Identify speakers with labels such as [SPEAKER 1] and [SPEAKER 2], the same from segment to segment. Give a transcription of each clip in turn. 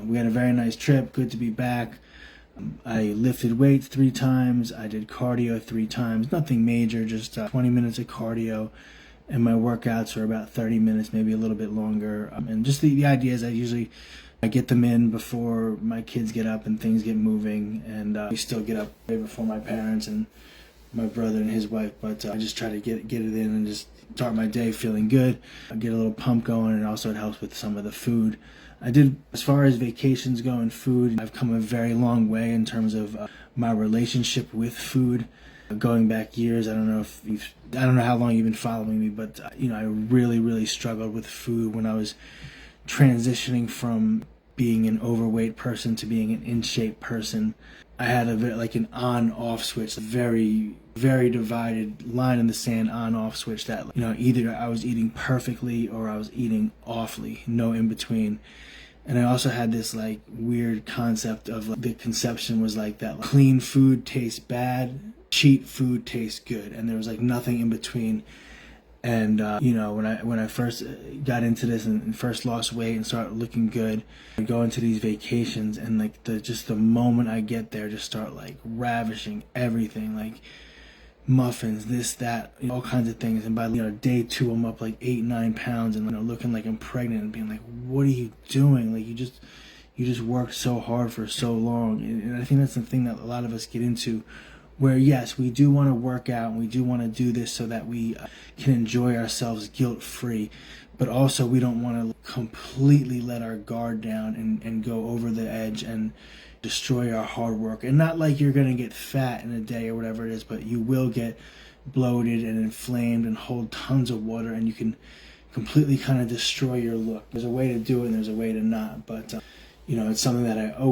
[SPEAKER 1] we had a very nice trip. Good to be back. I lifted weights 3 times. I did cardio 3 times. Nothing major, just 20 minutes of cardio. And my workouts are about 30 minutes, maybe a little bit longer. And just the idea is I get them in before my kids get up and things get moving. And we still get up way before my parents and my brother and his wife. But I just try to get it in and just start my day feeling good. I get a little pump going, and also it helps with some of the food. As far as vacations go and food, I've come a very long way in terms of my relationship with food. Going back years, I don't know how long you've been following me, but I really, really struggled with food when I was transitioning from being an overweight person to being an in shape person. I had an on-off switch, a very, very divided line in the sand on-off switch that, either I was eating perfectly or I was eating awfully, no in between. And I also had this weird concept of the conception was that clean food tastes bad, cheat food tastes good, and there was nothing in between. And when I first got into this and first lost weight and started looking good, I go into these vacations and the moment I get there, just start ravishing everything, muffins, this, that, all kinds of things. And by day 2, I'm up 8-9 pounds and looking like I'm pregnant and being what are you doing? You just worked so hard for so long. And I think that's the thing that a lot of us get into, where yes, we do want to work out and we do want to do this so that we can enjoy ourselves guilt-free, but also we don't want to completely let our guard down and go over the edge and destroy our hard work. And not you're going to get fat in a day or whatever it is, but you will get bloated and inflamed and hold tons of water, and you can completely kind of destroy your look. There's a way to do it and there's a way to not, but it's something that I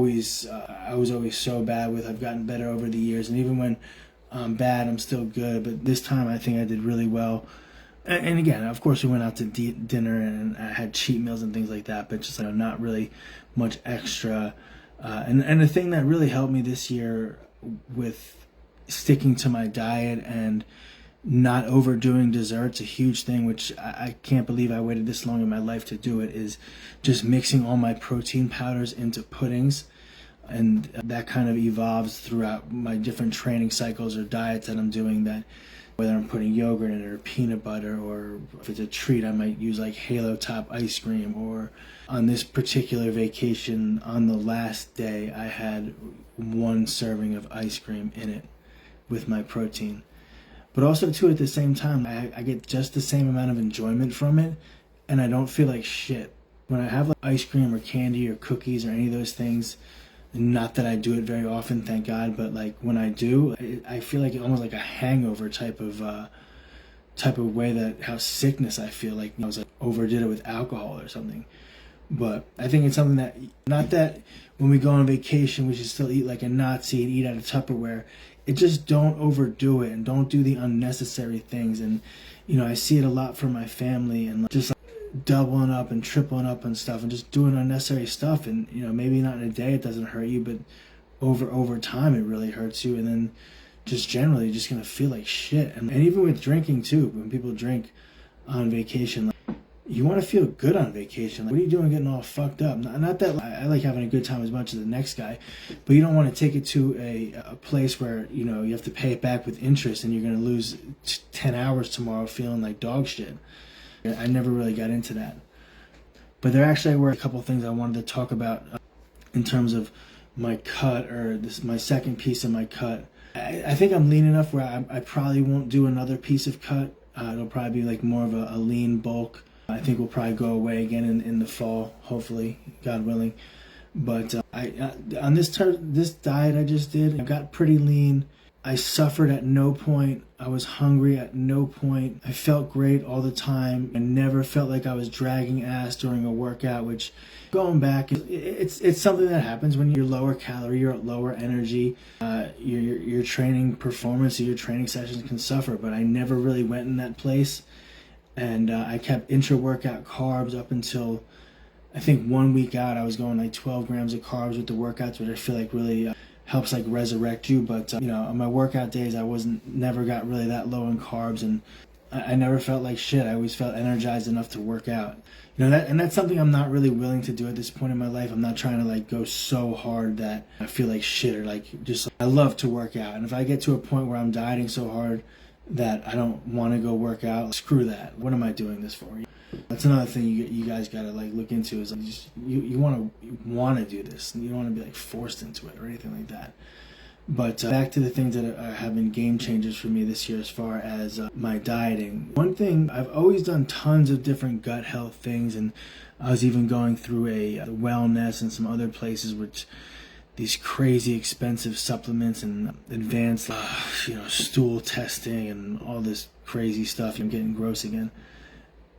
[SPEAKER 1] was always so bad with. I've gotten better over the years, and even when I'm bad, I'm still good. But this time, I think I did really well. And again, of course, we went out to dinner and I had cheat meals and things like that, but just not really much extra. And the thing that really helped me this year with sticking to my diet and not overdoing desserts, a huge thing, which I can't believe I waited this long in my life to do it, is just mixing all my protein powders into puddings. And that kind of evolves throughout my different training cycles or diets that I'm doing, that whether I'm putting yogurt in it or peanut butter, or if it's a treat, I might use Halo Top ice cream. Or on this particular vacation, on the last day, I had 1 serving of ice cream in it with my protein. But also, too, at the same time, I get just the same amount of enjoyment from it, and I don't feel like shit. When I have ice cream or candy or cookies or any of those things, not that I do it very often, thank God, but when I do, I feel almost like a hangover type of way, that how sickness I feel I was overdid it with alcohol or something. But I think it's something that, not that when we go on vacation we should still eat like a Nazi and eat out of Tupperware. It just don't overdo it and don't do the unnecessary things. And I see it a lot from my family, and just doubling up and tripling up on stuff and just doing unnecessary stuff. And maybe not in a day it doesn't hurt you, but over time it really hurts you. And then just generally just gonna feel like shit. And even with drinking too, when people drink on vacation, you want to feel good on vacation. What are you doing getting all fucked up? Not that I like having a good time as much as the next guy, but you don't want to take it to a place where you have to pay it back with interest, and you're going to lose 10 hours tomorrow feeling like dog shit. I never really got into that. But there actually were a couple things I wanted to talk about in terms of my cut, or my second piece of my cut. I think I'm lean enough where I probably won't do another piece of cut. It'll probably be more of a lean bulk. I think we'll probably go away again in the fall, hopefully, God willing. But on this diet I just did, I got pretty lean. I suffered at no point. I was hungry at no point. I felt great all the time. I never felt like I was dragging ass during a workout, which, going back, it's something that happens when you're lower calorie, you're at lower energy. Your training performance, your training sessions can suffer, but I never really went in that place. And I kept intra-workout carbs up until, I think 1 week out, I was going 12 grams of carbs with the workouts, which I feel really helps resurrect you. But on my workout days, I never got really that low in carbs, and I never felt like shit. I always felt energized enough to work out. that's something I'm not really willing to do at this point in my life. I'm not trying to like go so hard that I feel like shit, or like just, I love to work out. And if I get to a point where I'm dieting so hard that I don't want to go work out, screw that. What am I doing this for? That's another thing you guys gotta like look into, is like you want to do this, and you don't want to be like forced into it or anything like that. But back to the things that have been game changers for me this year as far as my dieting. One thing, I've always done tons of different gut health things, and I was even going through a wellness and some other places which these crazy expensive supplements and advanced stool testing and all this crazy stuff. I'm getting gross again.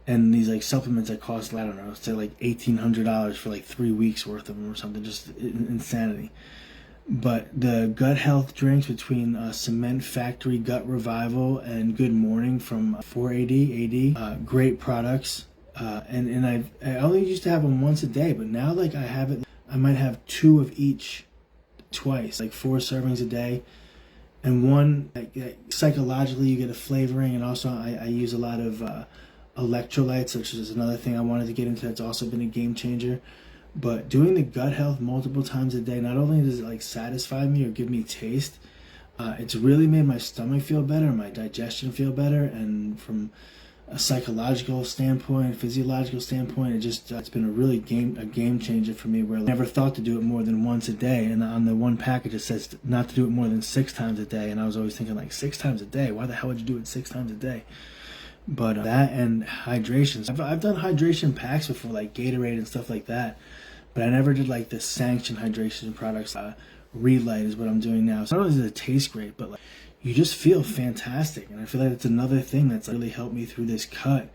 [SPEAKER 1] And these like supplements that cost, I don't know, say like $1,800 for like 3 weeks worth of them or something, just insanity. But the gut health drinks between Cement Factory Gut Revival and Good Morning from 4AD, great products. And I only used to have them once a day, but now like I might have 2 of each twice, like 4 servings a day. And one, like, psychologically you get a flavoring, and also I use a lot of electrolytes, which is another thing I wanted to get into that's also been a game changer. But doing the gut health multiple times a day, not only does it like satisfy me or give me taste, it's really made my stomach feel better, my digestion feel better, and from a psychological standpoint, physiological standpoint, it's been a game changer for me, where I never thought to do it more than once a day. And on the one package it says not to do it more than 6 times a day, and I was always thinking like 6 times a day, why the hell would you do it 6 times a day? But that and hydration. I've done hydration packs before, like Gatorade and stuff like that, but I never did like the sanctioned hydration products. Relight is what I'm doing now. So not only does it taste great, but like you just feel fantastic. And I feel like it's another thing that's really helped me through this cut.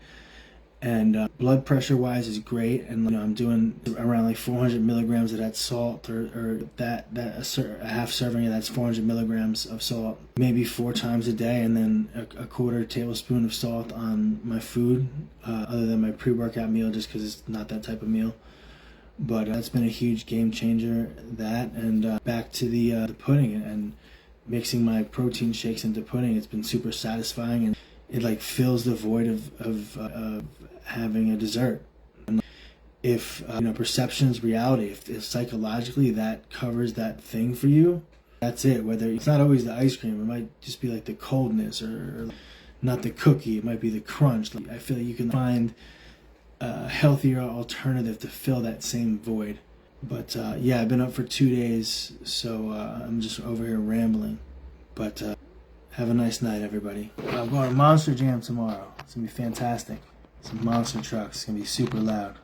[SPEAKER 1] And blood pressure wise is great. And I'm doing around like 400 milligrams of that salt, or a half serving of that's 400 milligrams of salt, maybe 4 times a day, and then a quarter tablespoon of salt on my food, other than my pre-workout meal, just because it's not that type of meal. But that's been a huge game changer. That, and back to the pudding and mixing my protein shakes into pudding. It's been super satisfying, and it like fills the void of having a dessert. And if perception's reality, if psychologically that covers that thing for you, that's it. Whether it's not always the ice cream, it might just be like the coldness, or not the cookie, it might be the crunch. I feel like you can find a healthier alternative to fill that same void. But yeah, I've been up for 2 days, so I'm just over here rambling. But have a nice night, everybody. I'm going to Monster Jam tomorrow. It's going to be fantastic. Some monster trucks. It's going to be super loud.